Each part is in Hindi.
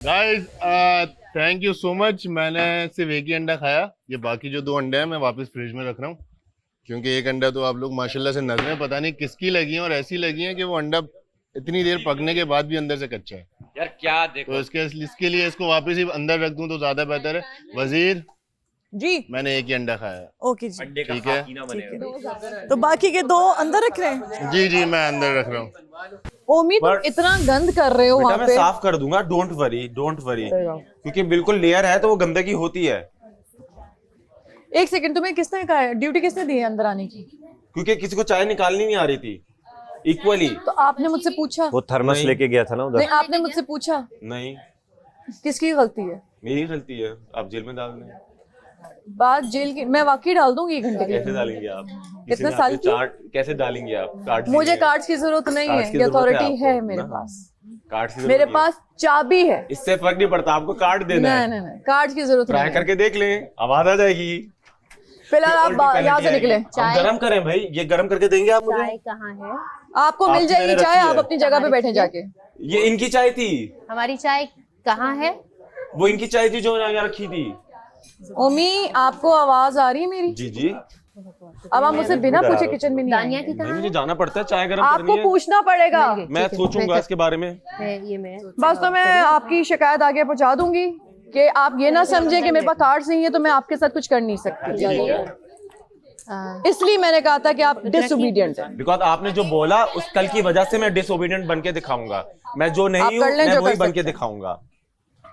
Guys thank you so much. मैंने सिर्फ एक ही अंडा खाया। ये बाकी जो 2 अंडे हैं मैं वापस फ्रिज में रख रहा हूँ, क्योंकि एक अंडा तो आप लोग माशाल्लाह से नजरें पता नहीं किसकी लगी हैं और ऐसी लगी हैं कि वो अंडा इतनी देर पकने के बाद भी अंदर से कच्चा है। यार क्या देखो, तो इसके लिए इसको वापस ही अंदर रख दूं तो ज्यादा बेहतर है। वजीर जी मैंने एक ही अंडा खाया। ओके जी। अंडे का ठीक है। खाकीना बनेगा। तो बाकी के 2 अंदर रख रहे हैं। जी जी मैं अंदर रख रहा हूँ। ओमी तुम इतना गंद कर रहे हो बेटा वहाँ मैं पे। साफ कर दूंगा, डोंट वरी क्योंकि बिल्कुल लेयर है तो वो गंदगी होती है। एक सेकंड, तुम्हें किसने कहा है, ड्यूटी किसने दी है अंदर आने की? क्योंकि किसी को चाय निकालनी नहीं आ रही थी इक्वली। तो आपने मुझसे पूछा? वो थर्मस नहीं। लेके गया था ना उधर। नहीं, आपने मुझसे पूछा? नहीं, किसकी गलती है? मेरी गलती है, आप जेल में डाल दें। बात जेल की, मैं वाकई डाल दूंगी 1 घंटे के कैसे लिए। डालेंगे आप? कितने किसी ने साल आपके की? चार्ट कैसे डालेंगे आप? कार्ड मुझे कार्ड्स की जरूरत नहीं है, कार्ड्स की ये जरूरत है अथॉरिटी आपको, है मेरे ना? पास। कार्ड की मेरे जरूरत पास चाबी है। नहीं। इससे फर्क नहीं पड़ता, आपको कार्ड देना नहीं है। नहीं नहीं, कार्ड्स की जरूरत ट्राई नहीं है। करके देख लें, आवाज आ जाएगी। फिलहाल आप यहाँ से निकले। आप गरम करें भाई, ये गरम करके देंगे आप मुझे। चाय कहाँ है? आपको मिल आपकी जाएगी मैंने चाय, रखी आप है। अपनी जगह पे बैठे जाके। ये इनकी चाय थी, हमारी चाय कहाँ है? वो इनकी चाय थी जो यहाँ रखी थी। ओमी आपको आवाज आ रही है मेरी? जी जी। अब आप मुझसे बिना पूछे किचन में नहीं दानिया आएंगे। की नहीं, कहाँ मुझे है? जाना पड़ता है, चाय गरम आपको करनी है। पूछना पड़ेगा। मैं सोचूंगा इसके बारे में। ये मैं बस तो मैं आपकी शिकायत आगे पहुंचा दूंगी कि आप ये ना समझे कि मेरे पास कार्ड्स नहीं है तो मैं आपके साथ कुछ कर नहीं सकती। इसलिए मैंने कहा था कि आप डिसोबीडियंट हैं। बिकॉज आपने जो बोला उस कल की वजह से मैं डिसोबीडियंट बन के दिखाऊंगा। मैं जो आप नहीं हूँ कर लें मैं जो वही कर बन सकते के हैं। दिखाऊंगा।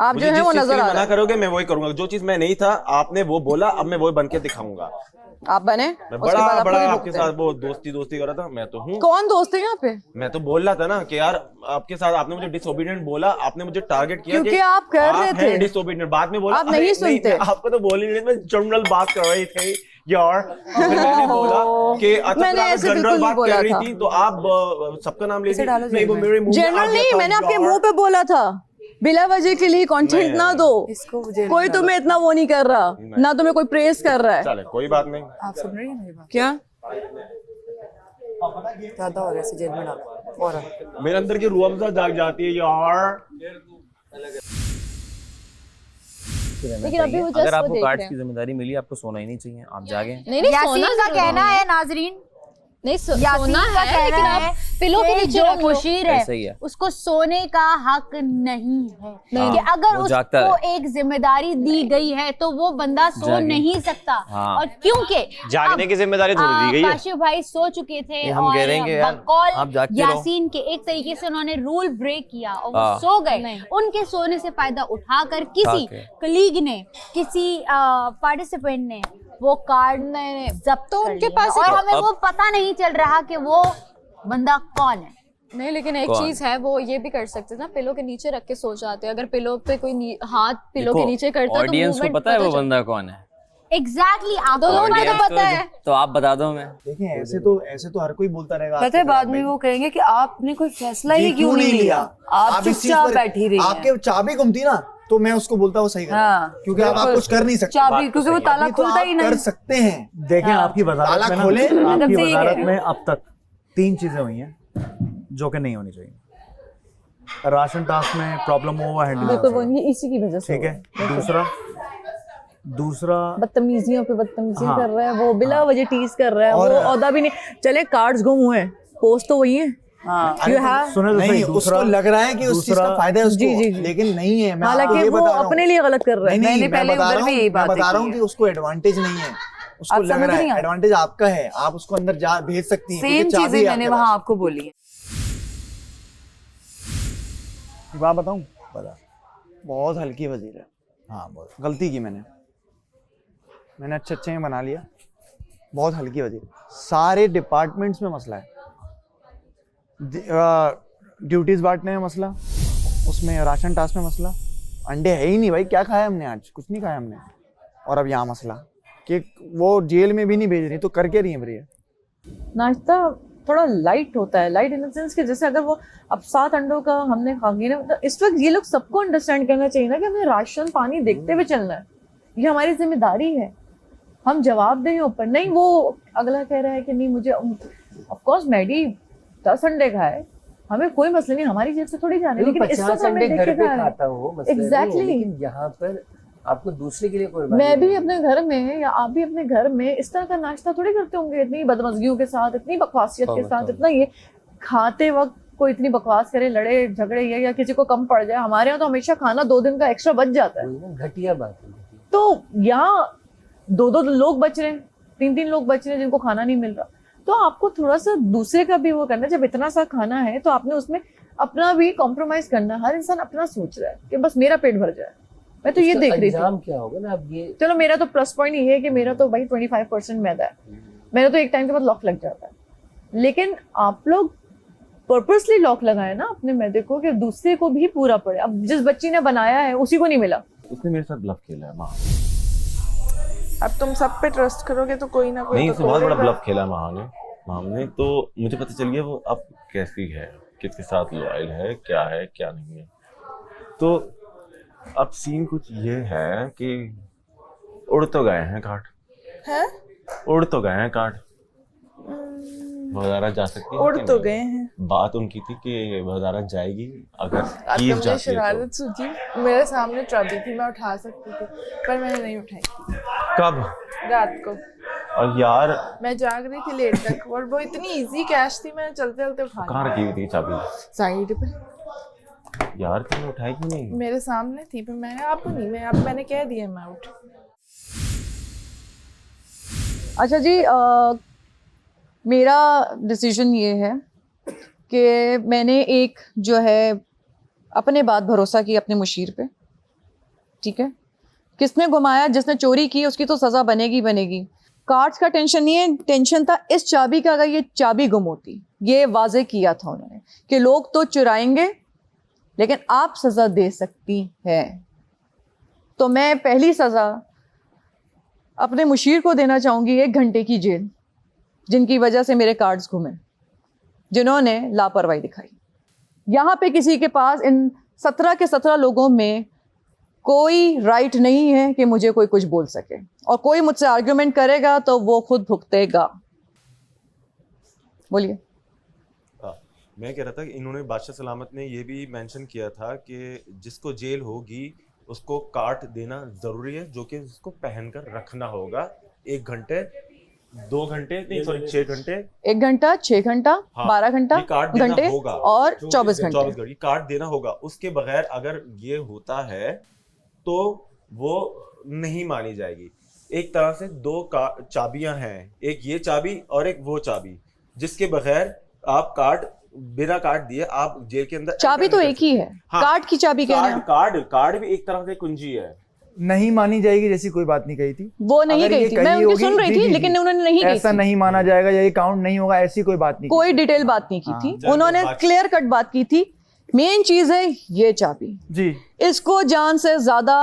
आप मुझे जो है जिस वो चीज के नजर लिए आ मना रहा है। करोगे मैं वही करूंगा। जो चीज मैं नहीं था आपने वो बोला, अब मैं वही बन के दिखाऊंगा। आप बने, मैं उसके बाद बड़ा आपको बड़ा भी आपके भुगते साथ हैं। वो दोस्ती कर रहा था। मैं तो हूँ, कौन दोस्त है यहाँ पे? मैं तो बोल रहा था ना कि यार आपके साथ आपने मुझे डिसोबीडियंट बोला, आपने मुझे टारगेट किया क्योंकि आप कर रहे थे। डिसोबीडियंट। बाद में बोला आप नहीं अरे सुनते। आपको तो बोल ही नहीं, मैं जनरल बात कर रही थी यार। फिर मैंने बोला कि अच्छा मैंने फिर आप ऐसे जनरल बिल्कुल बात नहीं बोला कर रही था। थी तो आप सबका नाम ले ली। नहीं वो मेरे मुंह में आ जनरल गया नहीं, था मैंने आपके यार। मुंह पे बोला था। बिला वजह के लिए कंटेंट नहीं, ना दो। कोई तुम्हें इतना वो नहीं कर रहा, ना तुम्हें कोई प्रेस कर रहा है। चले कोई बात नहीं। आप सुन रही हैं मेरी बात? क्या ज्यादा हो रहा है, जेल में डालो। और मेरे अंदर की रूह अफ़ज़ा जाग जाती है यार। लेकिन अभी वो अगर जस्ट आपको वो देख कार्ड्स रहे की हैं। जिम्मेदारी मिली, आपको सोना ही नहीं चाहिए, आप जागे। नहीं नहीं, यासीन सोना का जरूरी कहना है। है नाजरीन, नहीं यासीन सोना का है, लेकिन कहना आप है पिलो के कि नीचे जो रख लो। मुशीर ऐसा ही है है। उसको सोने का हक नहीं है। नहीं। कि अगर वो जागता उसको है। एक जिम्मेदारी दी गई है तो वो बंदा सो जागे। नहीं सकता। हाँ। और क्योंकि जागने अब, की जिम्मेदारी थोड़ी दी गई है। काशिफ भाई सो चुके थे ये हम और कह रहे हैं कि यार, बकौल आप जागते रहो। यासीन के एक तरीके से उन्होंने रूल ब्रेक किया और वो हाँ। सो गए। नहीं। उनके सोने से फायदा उठाकर किसी उठा के। कलीग ने, किसी पार्टिसिपेंट ने वो कार्ड ने जब्त तो कर उनके लिया। पास और एक- हमें अब- वो पता नहीं चल रहा कि वो बंदा कौन है। नहीं, लेकिन एक कौन? चीज है, वो ये भी कर सकते ना, पिलो के नीचे रख के सो जाते। अगर पिलो पे कोई हाथ पिलो के नीचे करता है तो ऑडियंस को movement पता है वो चल- बंदा कौन है। एग्जैक्टली आप दोनों को Audience तो पता को- है। तो आप बता दो हमें। देखिए ऐसे तो हर कोई बोलता रहेगा। पता है बाद में वो कहेंगे कि आपने कोई फैसला ही क्यों नहीं लिया, आप इस चीज चुपचाप पर- बैठी रही हैं। आपके चाबी घूमती ना तो मैं उसको बोलता हूँ सही कर, हाँ, क्योंकि आप बिल्कुल। कुछ कर नहीं सकते। चाबी, क्योंकि वो ताला अभी तो खुलता आप ही नहीं। कर सकते हैं। देखें हाँ। आपकी वजारत ताला में ना, खोले। आपकी मतलब सही वजारत है। में अब तक 3 चीजें हुई हैं जो कि नहीं होनी चाहिए। राशन टास्क में प्रॉब्लम हुआ हैंडल, बिल्कुल वो ये इसी की वजह से ठीक है। दूसरा बदतमीजियों पे बदतमीजी हाँ। कर रहा है वो, बिला वजह टीज कर रहा है और- वो। औदा भी नहीं चले, कार्ड्स गुम हुए हैं, पोस्ट तो वही है। हाँ। You have- सुने तो नहीं, सही। उसको लग रहा है कि उस चीज का दूसरा- फायदा है उसको, जी, जी, जी। लेकिन नहीं है। मैं आपको हालांकि ये वो बता रहा हूँ। अपने लिए गलत कर रहा है। नहीं मैंने मैं पहले बता उधर रहा भी हूँ, यही मैं बात बता रहा की हूँ है। कि उसको एडवांटेज नहीं है। उसको आप लग समझ रहा नहीं है आते। एडवांटेज आपका है, आप उसको अंदर जा भेज सकती हैं। सेम क्योंकि चाबी चीजें है मैंने आपके वहां पास। आपको बोली है। एक बात बताऊं? बता। बहुत हल्की वजीर है। हाँ बहुत गलती की मैंने अच्छे में बना लिया। बहुत हल्की वजीर, सारे डिपार्टमेंट्स में मसला है। ड्यूटीज बांटने में मसला, उसमें राशन टास्क में मसला। अंडे है ही नहीं भाई, क्या खाया हमने आज? कुछ नहीं खाया हमने। और अब यहाँ मसला कि वो जेल में भी नहीं भेज रही तो करके रही है भैया। नाश्ता थोड़ा लाइट होता है, लाइट इन द सेंस कि जैसे अगर वो अब 7 अंडों का हमने खा लिया ना, इस वक्त ये लोग सबको अंडरस्टैंड करना चाहिए ना कि हमें राशन पानी देखते हुए चलना है। ये हमारी जिम्मेदारी है, हम जवाब दें ऊपर। नहीं वो अगला कह रहा है कि नहीं मुझे, ऑफ कोर्स मैडी 10 अंडे खाए, हमें कोई मसला नहीं, हमारी जेब से थोड़ी जा रहे हैं, लेकिन इसको तो हमें देख के जा रहे हैं। एग्जैक्टली, यहाँ पर आपको दूसरे के लिए कोई मैं भी अपने घर में या आप भी अपने घर में इस तरह का नाश्ता थोड़ी करते होंगे, इतनी बदमजगियों के साथ, इतनी बकवासियत के साथ, इतना ये खाते वक्त कोई इतनी बकवास करे, लड़े झगड़े या किसी को कम पड़ जाए। हमारे यहाँ तो हमेशा खाना 2 दिन का एक्स्ट्रा बच जाता है। घटिया बात है। तो यहाँ 2 लोग बच रहे हैं, 3 लोग बच रहे हैं जिनको खाना नहीं मिल रहा। तो आपको थोड़ा सा दूसरे का भी वो करना है। जब इतना सा खाना है तो आपने उसमें अपना भी कॉम्प्रोमाइज करना। हर इंसान अपना सोच रहा है कि बस मेरा पेट भर जाए। मैं तो ये देख रही थी। क्या होगा ना, अब ये चलो मेरा तो प्लस पॉइंट ये है कि मेरा तो भाई 25% मैदा है, मेरा तो एक टाइम के बाद लॉक लग जाता है। लेकिन आप लोग पर्पसली लॉक लगाए ना अपने मैदे को कि दूसरे को भी पूरा पड़े। अब जिस बच्ची ने बनाया है उसी को नहीं मिला। उसने मेरे साथ ब्लफ खेला है। अब तुम सब पे ट्रस्ट करोगे तो कोई ना कोई नहीं, तो उसने बहुत बड़ा तोड़ेगा। ब्लफ खेला माम ने। तो मुझे पता चल गया वो अब कैसी है, किसके साथ लॉयल है, क्या नहीं है। तो अब सीन कुछ ये है कि उड़ तो गए हैं काट, हैं? उड़ तो गए हैं काट। वजारा जा सकती है, उड़ तो गए हैं। बात उनकी थी कि वजारा जाएगी अगर अब कीव मुझे जाती है शरारत सूझी, मेरे सामने ट्रॉली थी, मैं उठा सकती थी पर मैंने नहीं उठाई। तो। कब? रात को। और यार मैं जाग रही थी लेट तक और वो इतनी इजी कैश थी, मैंने चलते चलते उठा कहाँ रखी हुई थी चाबी? साइड पे। यार तुमने उठाई क्यों नहीं? मेरे सामने थी पर मैंने आपको नहीं, मैंने कह दिया मैं उठ। अच्छा जी, मेरा डिसीजन ये है कि मैंने एक जो है अपने बात भरोसा की अपने मुशीर पे। ठीक है, किसने घुमाया, जिसने चोरी की उसकी तो सज़ा बनेगी बनेगी। कार्ड्स का टेंशन नहीं है, टेंशन था इस चाबी का। अगर ये चाबी गुम होती, ये वाजे किया था उन्होंने कि लोग तो चुराएंगे लेकिन आप सज़ा दे सकती हैं। तो मैं पहली सज़ा अपने मुशीर को देना चाहूँगी 1 घंटे की जेल, जिनकी वजह से मेरे कार्ड्स घूमे, जिन्होंने लापरवाही दिखाई। यहाँ पे किसी के पास इन 17 के 17 लोगों में कोई राइट नहीं है कि मुझे कोई कुछ बोल सके, और कोई मुझसे आर्ग्यूमेंट करेगा तो वो खुद भुगतेगा। बोलिए। मैं कह रहा था कि इन्होंने बादशाह सलामत ने ये भी मेंशन किया था कि जिसको जेल होगी उसको कार्ड देना जरूरी है, जो कि उसको पहनकर रखना होगा 1 घंटे 2 घंटे नहीं सॉरी 6 घंटे 1 घंटा 6 घंटा हाँ, 12 घंटा ये कार्ड देना घंटे होगा और 24 घंटे 24 घंटे कार्ड देना होगा। उसके बगैर अगर ये होता है तो वो नहीं मानी जाएगी। एक तरह से 2 चाबियां हैं, एक ये चाबी और एक वो चाबी, जिसके बगैर आप कार्ड बिना कार्ड दिए आप जेल के अंदर। चाबी तो एक ही है। हाँ, कार्ड की चाबी कह रहे हैं। कार्ड भी एक तरह से कुंजी है। नहीं मानी जाएगी जैसी कोई बात नहीं कही थी। वो नहीं कही थी, मैं उनकी सुन रही थी, लेकिन उन्होंने नहीं कही ऐसा नहीं माना जाएगा या ये काउंट नहीं होगा, ऐसी कोई बात नहीं, कोई डिटेल बात नहीं की थी। उन्होंने क्लियर कट बात की थी। मेन चीज है ये चाबी जी, इसको जान से ज्यादा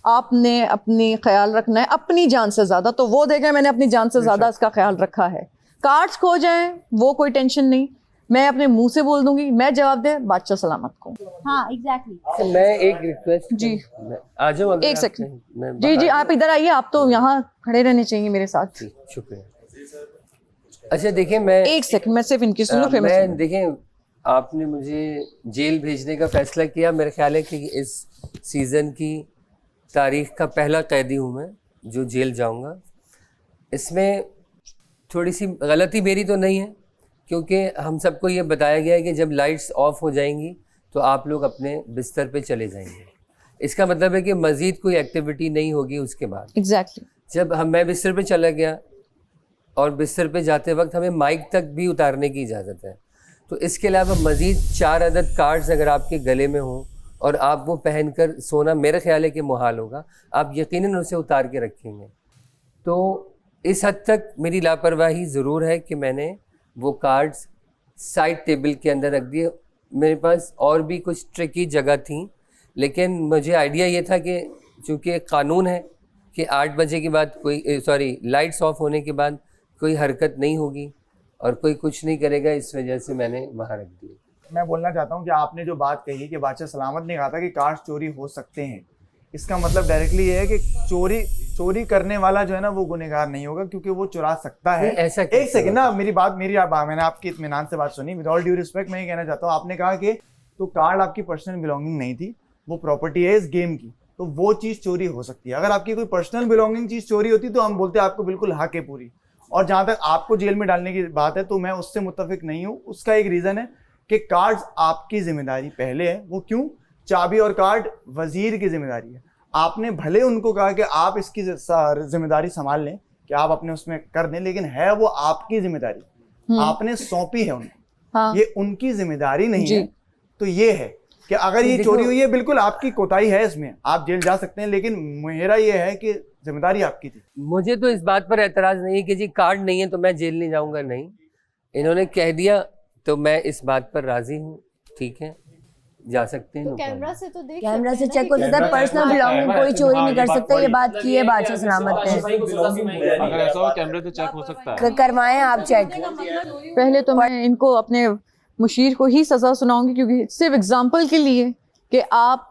आपने अपनी ख्याल रखना है, अपनी जान से ज्यादा। तो वो देखें, मैंने अपनी जान से ज्यादा इसका ख्याल रखा है। कार्ड्स खो जाएं वो कोई टेंशन नहीं, मैं अपने मुंह से बोल दूंगी, मैं जवाब दे बादशाह सलामत को। हाँ एग्जैक्टली। मैं एक रिक्वेस्ट जी आ जाऊँ 1 सेकंड। जी जी आप इधर आइए, आप तो यहाँ खड़े रहने चाहिए मेरे साथ। शुक्रिया। अच्छा देखिए, मैं 1 सेकंड, मैं सिर्फ इनकी सुन लूं फिर मैं देखें, आपने मुझे जेल भेजने का फैसला किया। मेरा ख्याल है कि इस सीज़न की तारीख का पहला कैदी हूँ मैं जो जेल जाऊँगा। इसमें थोड़ी सी गलती मेरी तो नहीं है, क्योंकि हम सबको ये बताया गया है कि जब लाइट्स ऑफ हो जाएंगी तो आप लोग अपने बिस्तर पे चले जाएंगे। इसका मतलब है कि मज़ीद कोई एक्टिविटी नहीं होगी उसके बाद। एग्जैक्टली। जब मैं बिस्तर पे चला गया और बिस्तर पे जाते वक्त हमें माइक तक भी उतारने की इजाज़त है। तो इसके अलावा मज़ीद 4 अदद कार्ड्स अगर आपके गले में हों और आप वो पहनकर सोना, मेरा ख्याल है कि मुहाल होगा। आप यकीनन उसे उतार के रखेंगे। तो इस हद तक मेरी लापरवाही ज़रूर है कि मैंने वो कार्ड्स साइड टेबल के अंदर रख दिए। मेरे पास और भी कुछ ट्रिकी जगह थी, लेकिन मुझे आइडिया ये था कि चूँकि एक क़ानून है कि 8 बजे के बाद कोई लाइट्स ऑफ होने के बाद कोई हरकत नहीं होगी और कोई कुछ नहीं करेगा, इस वजह से मैंने वहाँ रख दिया। मैं बोलना चाहता हूँ कि आपने जो बात कही कि बादशाह सलामत ने कहा था कि कार्ड्स चोरी हो सकते हैं, इसका मतलब डायरेक्टली ये है कि चोरी करने वाला जो है ना वो गुनहगार नहीं होगा, क्योंकि वो चुरा सकता है। नहीं, ऐसा एक सेकंड ना, मैंने आपकी इत्मीनान से बात सुनी। विद ऑल ड्यू रिस्पेक्ट मैं ये कहना चाहता हूँ, आपने कहा कि तो कार्ड आपकी पर्सनल बिलोंगिंग नहीं थी, वो प्रॉपर्टी है इस गेम की, तो वो चीज़ चोरी हो सकती है। अगर आपकी कोई पर्सनल बिलोंगिंग चीज़ चोरी होती तो हम बोलते आपको बिल्कुल हक है पूरी। और जहाँ तक आपको जेल में डालने की बात है तो मैं उससे मुत्तफिक नहीं हूँ। उसका एक रीज़न है कि कार्ड्स आपकी जिम्मेदारी पहले है। वो क्यों? चाबी और कार्ड वजीर की जिम्मेदारी है। आपने भले उनको कहा कि आप इसकी जिम्मेदारी संभाल लें, कि आप अपने उसमें कर दें, लेकिन है वो आपकी जिम्मेदारी, आपने सौंपी है उनको। हाँ। ये उनकी जिम्मेदारी नहीं है। तो ये है कि अगर ये चोरी हुई है, बिल्कुल आपकी कोताही है इसमें, आप जेल जा सकते हैं, लेकिन मेरा ये है कि जिम्मेदारी आपकी थी। मुझे तो इस बात पर एतराज नहीं है कि जी कार्ड नहीं है तो मैं जेल नहीं जाऊंगा, नहीं, इन्होंने कह दिया तो मैं इस बात पर राजी हूँ, ठीक है, जा सकते हैं। तो कैमरा से तो देख कैमरा सकते से हैं चेक ना हो सकता है, पर्सनल बिलोंगिंग कोई चोरी नहीं कर सकता, ये बात की है बादशाह सलामत ने। अगर ऐसा हो कैमरे से चेक हो सकता है। करवाएं आप चेक। पहले तो मैं इनको अपने मुशीर को ही सजा सुनाऊंगी, क्योंकि सिर्फ एग्जाम्पल के लिए कि आप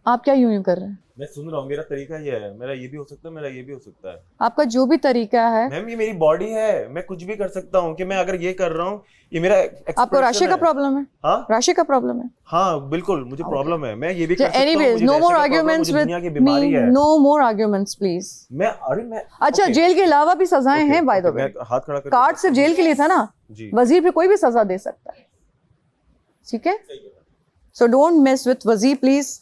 क्या यूं कर रहे हैं। मैं सुन रहा हूँ, मेरा तरीका ये है, मेरा ये भी हो सकता है, मेरा ये भी हो सकता है। आपका जो भी तरीका है। मैम ये मेरी बॉडी है, मैं कुछ भी कर सकता हूँ। कि मैं अगर ये कर रहा हूँ, ये मेरा आपको राशि का प्रॉब्लम है? हाँ, राशि का प्रॉब्लम है। हाँ बिल्कुल, मुझे प्रॉब्लम है, मैं ये भी कर सकता हूँ। Anyways, no more arguments with me, no more arguments please. मैं अच्छा, जेल के अलावा भी सजाएं हैं बाय द वे। हाथ खड़ा करके कार्ड सिर्फ जेल के लिए था ना, वजीर पे कोई भी सजा दे सकता है, ठीक है? सो डोंट मेस विद वजीर प्लीज।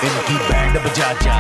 इनकी बैंड बजा जा।